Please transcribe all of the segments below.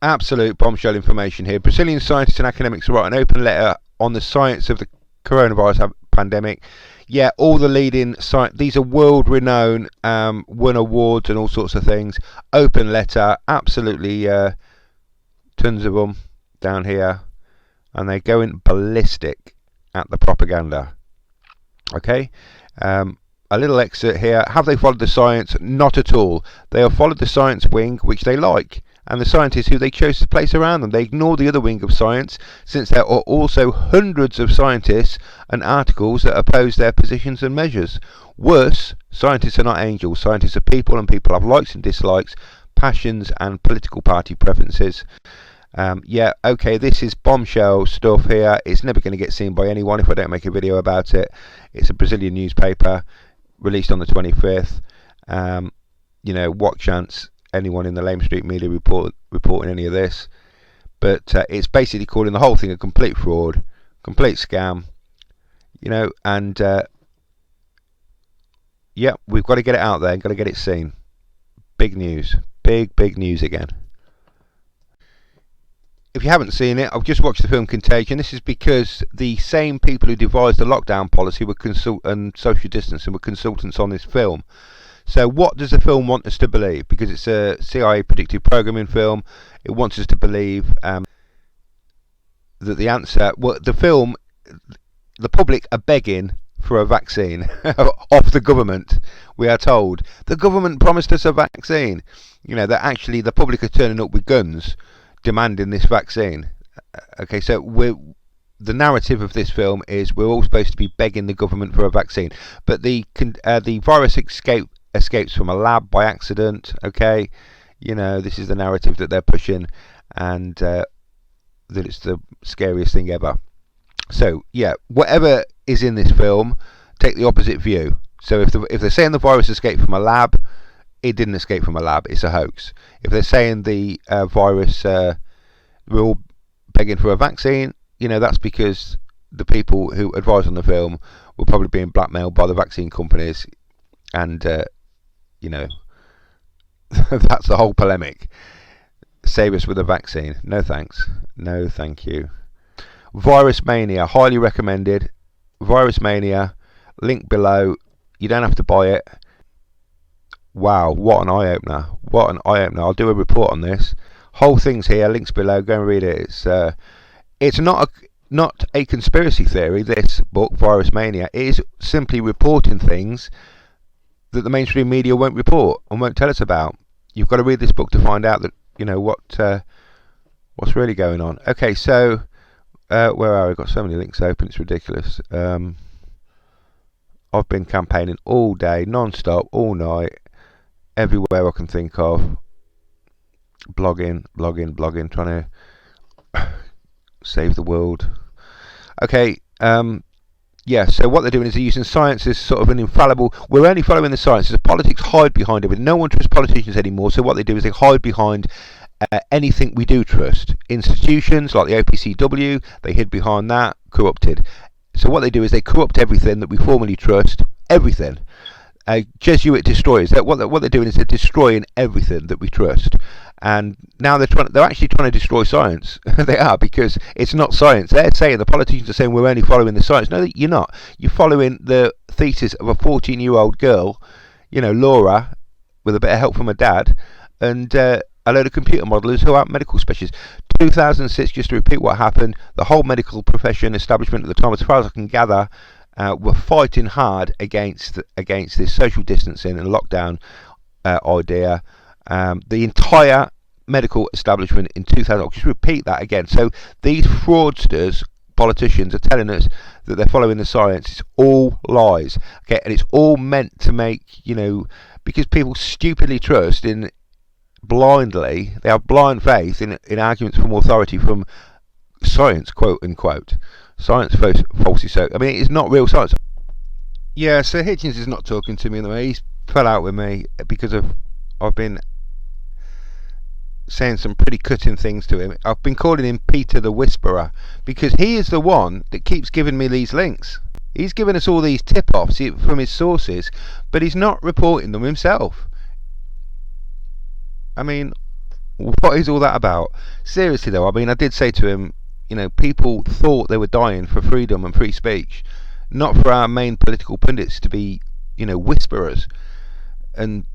Absolute bombshell information here. Brazilian scientists and academics write an open letter on the science of the coronavirus pandemic. Yeah, all the leading these are world-renowned, won awards and all sorts of things. Open letter, absolutely, tons of them down here, and they're going ballistic at the propaganda. Okay, a little excerpt here. Have they followed the science? Not at all. They have followed the science wing, which they like, and the scientists who they chose to place around them. They ignore the other wing of science, since there are also hundreds of scientists and articles that oppose their positions and measures. Worse, scientists are not angels. Scientists are people, and people have likes and dislikes, passions and political party preferences. Yeah, okay, this is bombshell stuff here. It's never going to get seen by anyone if I don't make a video about it. It's a Brazilian newspaper, released on the 25th. You know, what chance anyone in the Lame Street media reporting any of this? But it's basically calling the whole thing a complete fraud, complete scam. You know, and yeah, we've got to get it out there, got to get it seen. Big news, big news again. If you haven't seen it, I've just watched the film Contagion. This is because the same people who devised the lockdown policy and social distancing were consultants on this film. So what does the film want us to believe? Because it's a CIA predictive programming film, it wants us to believe that the answer, well, the film, the public are begging for a vaccine off the government. We are told the government promised us a vaccine. You know, that actually the public are turning up with guns demanding this vaccine. Okay, so the narrative of this film is we're all supposed to be begging the government for a vaccine, but the virus escapes from a lab by accident. Okay, you know, this is the narrative that they're pushing, and that it's the scariest thing ever. So yeah, whatever is in this film, take the opposite view. So if they're saying the virus escaped from a lab, it didn't escape from a lab, it's a hoax. If they're saying the virus, we're all begging for a vaccine, you know, that's because the people who advised on the film were probably being blackmailed by the vaccine companies, and you know, that's the whole polemic. Save us with a vaccine. No thanks. No thank you. Virus Mania, highly recommended. Virus Mania, link below. You don't have to buy it. Wow, what an eye-opener. What an eye-opener. I'll do a report on this. Whole thing's here, links below, go and read it. It's not a conspiracy theory, this book, Virus Mania. It is simply reporting things that the mainstream media won't report and won't tell us about. You've got to read this book to find out that, you know, what's really going on. Okay, so where are we? I've got so many links open, it's ridiculous. I've been campaigning all day, non-stop, all night, everywhere I can think of, blogging, trying to save the world. Okay, yeah, so what they're doing is they're using science as sort of an infallible, we're only following the science, as politics hide behind it. No one trusts politicians anymore, so what they do is they hide behind anything we do trust. Institutions like the OPCW, they hid behind that, corrupted. So what they do is they corrupt everything that we formerly trust, everything. Jesuit destroyers. What they're doing is they're destroying everything that we trust, and now they're actually trying to destroy science. They are, because it's not science. They're saying, the politicians are saying, we're only following the science. No, you're not. You're following the thesis of a 14-year-old girl, you know, Laura, with a bit of help from her dad, and a load of computer modelers who aren't medical specialists. 2006, just to repeat what happened, the whole medical profession establishment at the time, as far as I can gather, were fighting hard against this social distancing and lockdown idea. The entire medical establishment in 2000, I'll just repeat that again. So these fraudsters, politicians, are telling us that they're following the science. It's all lies. Okay, and it's all meant to make, you know, because people stupidly trust in blindly, they have blind faith in arguments from authority, from science, quote unquote. Science falsely so. I mean, it's not real science. Yeah, so Hitchens is not talking to me in the way. He's fell out with me because I've been saying some pretty cutting things to him. I've been calling him Peter the Whisperer, because he is the one that keeps giving me these links. He's giving us all these tip-offs from his sources, but he's not reporting them himself. I mean, What is all that about? Seriously though, I mean, I did say to him, people thought they were dying for freedom and free speech, not for our main political pundits to be, whisperers. And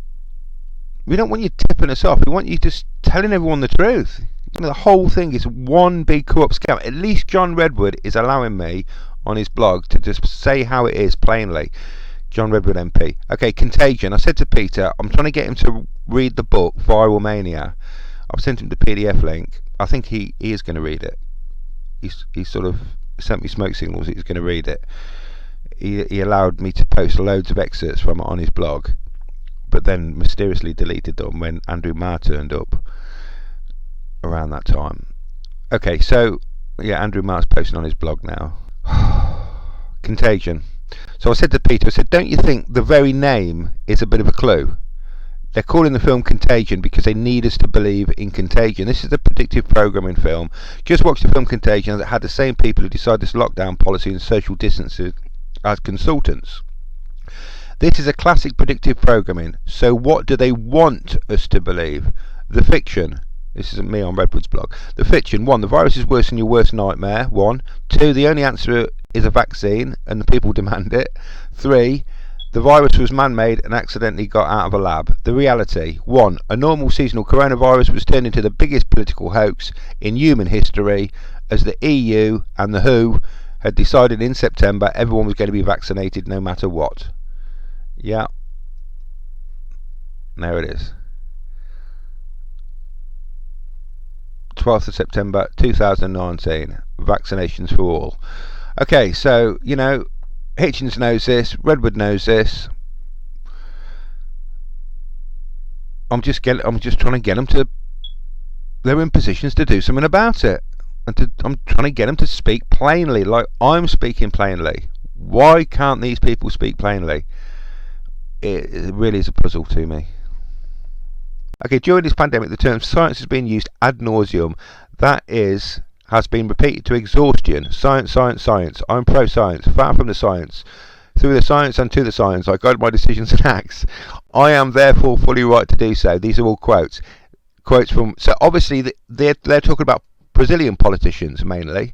we don't want you tipping us off. We want you just telling everyone the truth. The whole thing is one big corrupt scam. At least John Redwood is allowing me on his blog to just say how it is plainly. John Redwood MP. Okay, Contagion. I said to Peter, I'm trying to get him to read the book Viral Mania. I've sent him the PDF link. I think he is going to read it. He's sort of sent me smoke signals that he's going to read it. He allowed me to post loads of excerpts from it on his blog, but then mysteriously deleted them when Andrew Marr turned up around that time. Okay, so yeah, Andrew Marr's posting on his blog now. Contagion. So I said to Peter, I said, don't you think the very name is a bit of a clue? They're calling the film Contagion because they need us to believe in contagion. This is a predictive programming film. Just watch the film Contagion that had the same people who decided this lockdown policy and social distancing as consultants. This is a classic predictive programming. So what do they want us to believe? The fiction. This isn't me on Redwood's blog. The fiction. 1. The virus is worse than your worst nightmare. 1. 2. The only answer is a vaccine and the people demand it. 3. The virus was man-made and accidentally got out of a lab. The reality. 1. A normal seasonal coronavirus was turned into the biggest political hoax in human history as the EU and the WHO had decided in September everyone was going to be vaccinated no matter what. Yeah. There it is. 12th of September 2019. Vaccinations for all. Okay, so, Hitchens knows this, Redwood knows this. I'm just trying to get them to. They're in positions to do something about it, and I'm trying to get them to speak plainly, like I'm speaking plainly. Why can't these people speak plainly? It really is a puzzle to me. Okay, during this pandemic, the term science has been used ad nauseum. That has been repeated to exhaustion. Science, science, science. I'm pro-science, far from the science. Through the science and to the science, I guide my decisions and acts. I am therefore fully right to do so. These are all quotes. Quotes from... So obviously they're talking about Brazilian politicians mainly.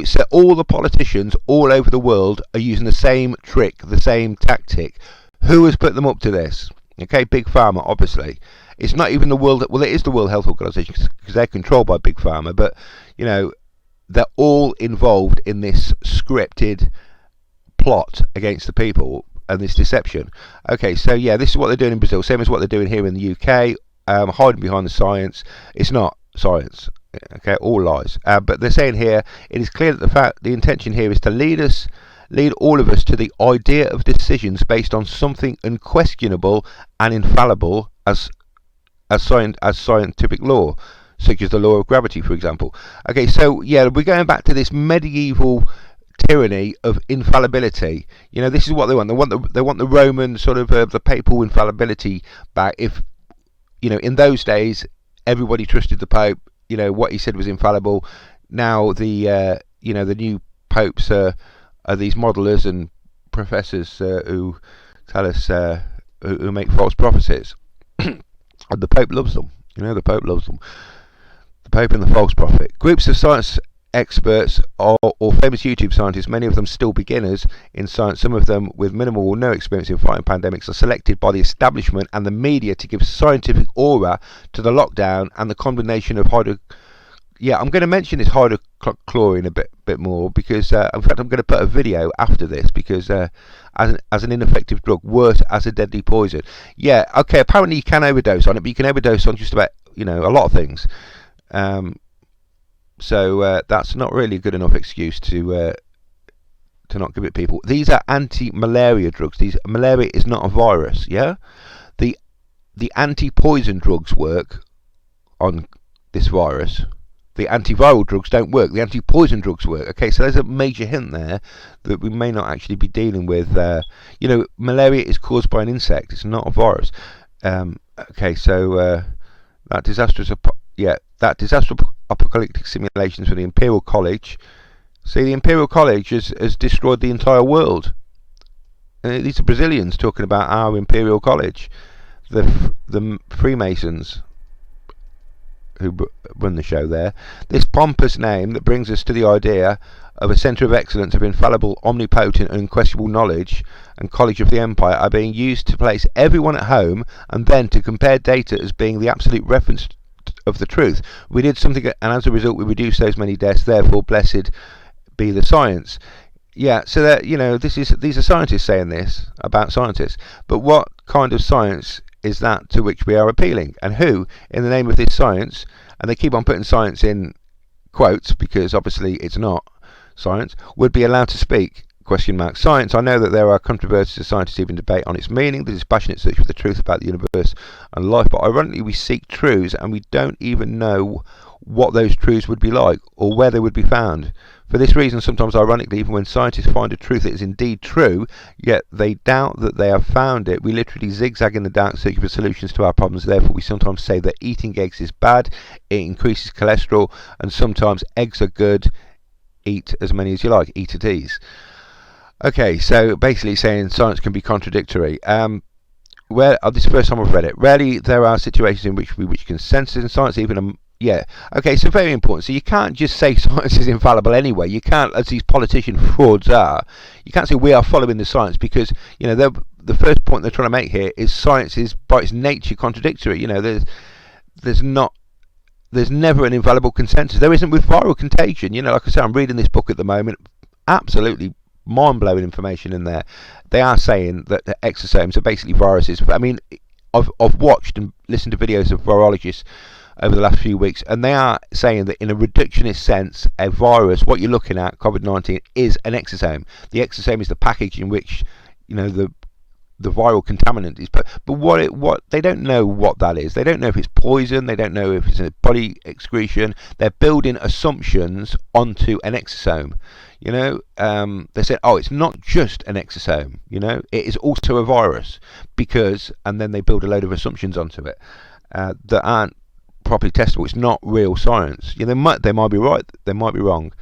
So all the politicians all over the world are using the same trick, the same tactic. Who has put them up to this? Okay, Big Pharma, obviously. It's not even the World... Well, it is the World Health Organization because they're controlled by Big Pharma, but, they're all involved in this scripted plot against the people and this deception. Okay, so yeah, this is what they're doing in Brazil, same as what they're doing here in the UK, hiding behind the science. It's not science, okay, all lies. But they're saying here, it is clear that the intention here is to lead all of us to the idea of decisions based on something unquestionable and infallible as scientific law, such as the law of gravity, for example. Okay, so yeah, we're going back to this medieval tyranny of infallibility. This is what they want. They want the Roman sort of the papal infallibility back. If in those days everybody trusted the Pope, what he said was infallible. Now the new popes are these modelers and professors who tell us who make false prophecies. And the Pope loves them. The Pope loves them. The Pope and the false prophet. Groups of science experts or famous YouTube scientists, many of them still beginners in science, some of them with minimal or no experience in fighting pandemics, are selected by the establishment and the media to give scientific aura to the lockdown and the combination of Yeah, I'm going to mention this hydrochlorine a bit more because, in fact, I'm going to put a video after this because as an ineffective drug, worse as a deadly poison. Yeah, okay, apparently you can overdose on it, but you can overdose on just about, a lot of things. So that's not really a good enough excuse to not give it people. These are anti-malaria drugs. Malaria is not a virus, yeah? The anti-poison drugs work on this virus. The antiviral drugs don't work. The anti-poison drugs work. Okay, so there's a major hint there that we may not actually be dealing with. Malaria is caused by an insect. It's not a virus. Okay, so that disastrous apocalyptic simulations for the Imperial College. See, the Imperial College has destroyed the entire world. These are Brazilians talking about our Imperial College. The Freemasons. run the show there. This pompous name that brings us to the idea of a centre of excellence of infallible, omnipotent and unquestionable knowledge and college of the empire are being used to place everyone at home and then to compare data as being the absolute reference of the truth. We did something and as a result we reduced those many deaths, therefore blessed be the science. Yeah, so that, these are scientists saying this about scientists, but what kind of science is that to which we are appealing, and who in the name of this science, and they keep on putting science in quotes because obviously it's not science, would be allowed to speak? Science, I know that there are controversies of scientists even debate on its meaning, the dispassionate search for the truth about the universe and life, but ironically we seek truths and we don't even know what those truths would be like or where they would be found. For this reason, sometimes ironically, even when scientists find a truth that is indeed true, yet they doubt that they have found it, we literally zigzag in the dark searching for solutions to our problems. Therefore, we sometimes say that eating eggs is bad, it increases cholesterol, and sometimes eggs are good, eat as many as you like, eat at ease. Okay, so basically saying science can be contradictory. This is the first time I've read it. Rarely there are situations in which we reach consensus in science, even okay, so very important. So you can't just say science is infallible anyway. You can't, as these politician frauds are, you can't say we are following the science because, the first point they're trying to make here is science is by its nature contradictory. There's never an infallible consensus. There isn't with viral contagion. Like I say, I'm reading this book at the moment, absolutely mind-blowing information in there. They are saying that the exosomes are basically viruses. I mean, I've watched and listened to videos of virologists over the last few weeks, and they are saying that in a reductionist sense, a virus, what you're looking at, COVID-19, is an exosome. The exosome is the package in which the viral contaminant is put. But what they don't know what that is. They don't know if it's poison. They don't know if it's a body excretion. They're building assumptions onto an exosome. They said, oh, it's not just an exosome. It is also a virus and then they build a load of assumptions onto it that aren't properly testable. It's not real science. They might be right. They might be wrong.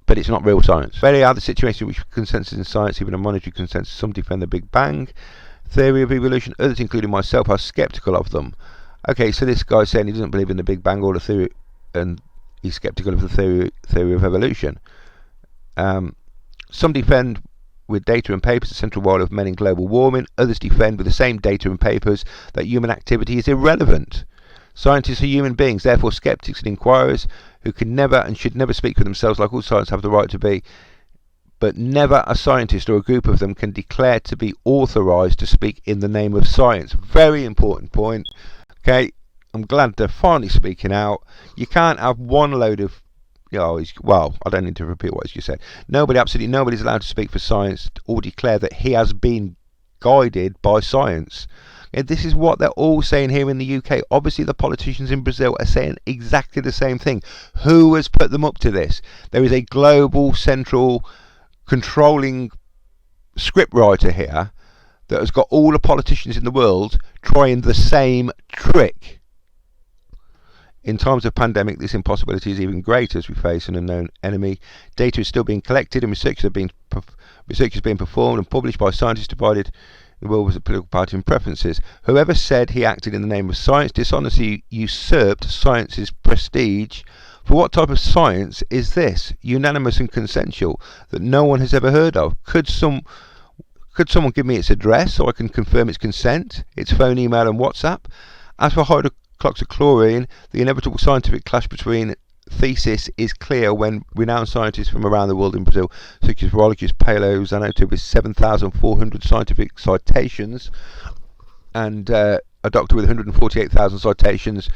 But it's not real science. Very other situations in which consensus in science, even a monetary consensus, some defend the Big Bang theory of evolution, others, including myself, are sceptical of them. Okay, so this guy's saying he doesn't believe in the Big Bang or the theory, and he's sceptical of the theory of evolution. Some defend with data and papers the central role of men in global warming, others defend with the same data and papers that human activity is irrelevant. Scientists are human beings, therefore skeptics and inquirers who can never and should never speak for themselves, like all scientists have the right to be, but never a scientist or a group of them can declare to be authorised to speak in the name of science. Very important point. Okay, I'm glad they're finally speaking out. You can't have one load of I don't need to repeat what you said. Absolutely nobody's allowed to speak for science or declare that he has been guided by science. This is what they're all saying here in the UK. Obviously, the politicians in Brazil are saying exactly the same thing. Who has put them up to this? There is a global, central, controlling scriptwriter here that has got all the politicians in the world trying the same trick. In times of pandemic, this impossibility is even greater as we face an unknown enemy. Data is still being collected and research is being performed and published by scientists divided the world was a political party and preferences. Whoever said he acted in the name of science dishonestly usurped science's prestige. For what type of science is this? Unanimous and consensual that no one has ever heard of. Could someone give me its address so I can confirm its consent, its phone, email and WhatsApp? As for hydroxychloroquine, the inevitable scientific clash between thesis is clear when renowned scientists from around the world in Brazil, such as virologist Paulo Zanotto with 7,400 scientific citations and a doctor with 148,000 citations,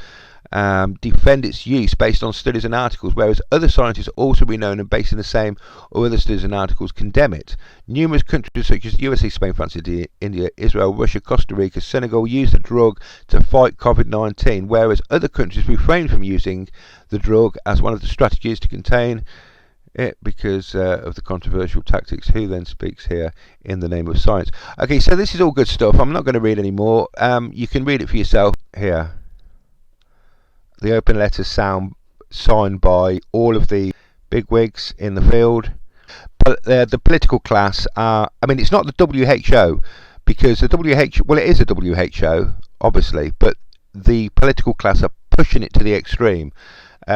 defend its use based on studies and articles, whereas other scientists also renowned and based in the same or other studies and articles condemn it. Numerous countries such as USA, Spain, France, India, Israel, Russia, Costa Rica, Senegal use the drug to fight COVID-19, whereas other countries refrain from using the drug as one of the strategies to contain it because of the controversial tactics. Who then speaks here in the name of science? Okay, so this is all good stuff. I'm not going to read any more. You can read it for yourself here. The open letters signed by all of the bigwigs in the field. But the political class are, it's not the WHO, because the WHO, well, it is a WHO, obviously, but the political class are pushing it to the extreme.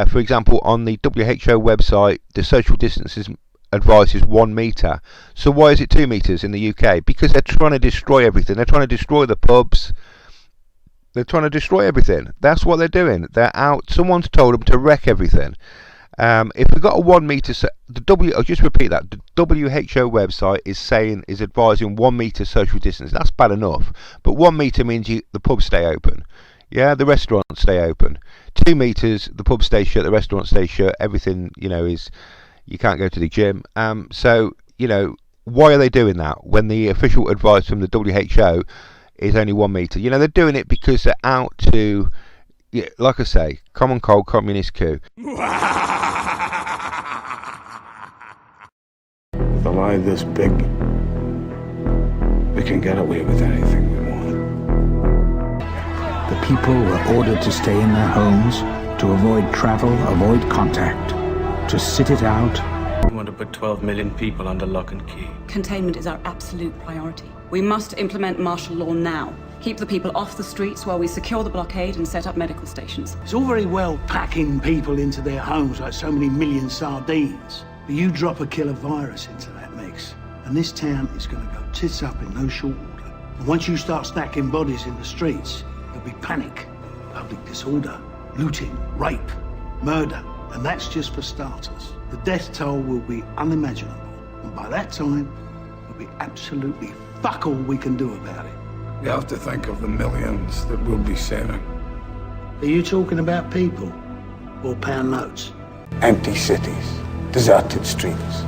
For example, on the WHO website, the social distancing advice is 1 metre. So why is it 2 metres in the UK? Because they're trying to destroy everything. They're trying to destroy the pubs. They're trying to destroy everything. That's what they're doing. They're out. Someone's told them to wreck everything. If we've got a 1 metre, I'll just repeat that. The WHO website is advising 1 metre social distance. That's bad enough. But 1 metre means the pubs stay open. Yeah, the restaurants stay open. 2 metres, the pub stays shut, the restaurant stays shut. Everything, is, you can't go to the gym. So, why are they doing that when the official advice from the WHO is only 1 metre? They're doing it because they're out to, like I say, common cold communist coup. With a lie this big, we can get away with anything we want. The people were ordered to stay in their homes, to avoid travel, avoid contact, to sit it out. We want to put 12 million people under lock and key. Containment is our absolute priority. We must implement martial law now. Keep the people off the streets while we secure the blockade and set up medical stations. It's all very well packing people into their homes like so many million sardines, but you drop a killer virus into that mix, and this town is going to go tits up in no short order. And once you start stacking bodies in the streets, there'll be panic, public disorder, looting, rape, murder, and that's just for starters. The death toll will be unimaginable, and by that time, there'll be absolutely fuck all we can do about it. You have to think of the millions that we'll be saving. Are you talking about people or pound notes? Empty cities, deserted streets.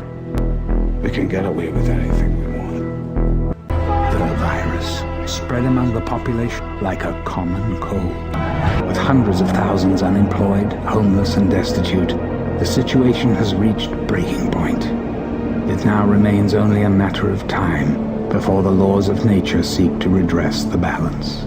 We can get away with anything we want. The virus spread among the population like a common cold. With hundreds of thousands unemployed, homeless and destitute, the situation has reached breaking point. It now remains only a matter of time before the laws of nature seek to redress the balance.